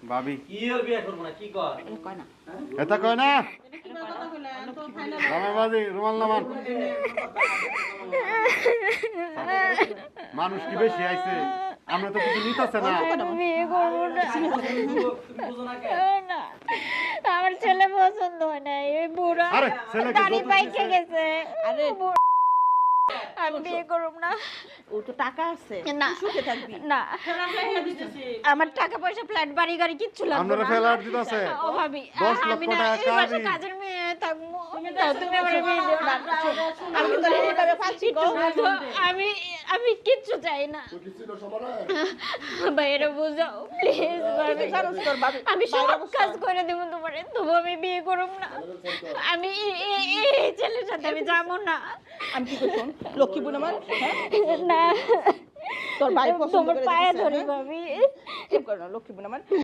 ভাবি কি আর বিয়ে করব না কি কর কয় না এটা কয় না আমার বাজি রুমাল নামান মানুষ কি বেশি আইছে আমরা তো কিছু নিতেছে না বিয়ে করবো না তুমি বুঝো না কে না আমার ছেলে পছন্দ হয় না এই বুড়া আরে ছেলেকে দাড়ি যত পাইকে গেছে আরে আমি বিয়ে করব না ও তো টাকা আছে না তুই সুখে থাকবি না আমার টাকা পয়সা ফ্ল্যাট বাড়ি গাড়ি কিচ্ছু লাগবে আপনারা না ফেলার দিতেছে ও ভাবি 10 আমি লক্ষ না টাকা এই মাসে আমি কাজের মেয়ে থাকবো তাও তুমি আমার বিয়ে দিও না আমি কিন্তু এইভাবে পাচ্ছি গো বুঝো, আমি কিচ্ছু চাই না বাইরে বুঝাও প্লিজ ভাবি জানোস তোর বাবা আমি সব কাজ করে দেব তোমার তবু আমি বিয়ে করব না আমি এই ছেলের সাথে আমি যাবো না আমি কি করছম লক্ষ্মী বোন আমার হ্যাঁ না তোর ভাই পছন্দ তোমার করে পায়ে দিছে, ধরি হ্যাঁ? ভাবি চুপ কর না লক্ষ্মী বোন আমার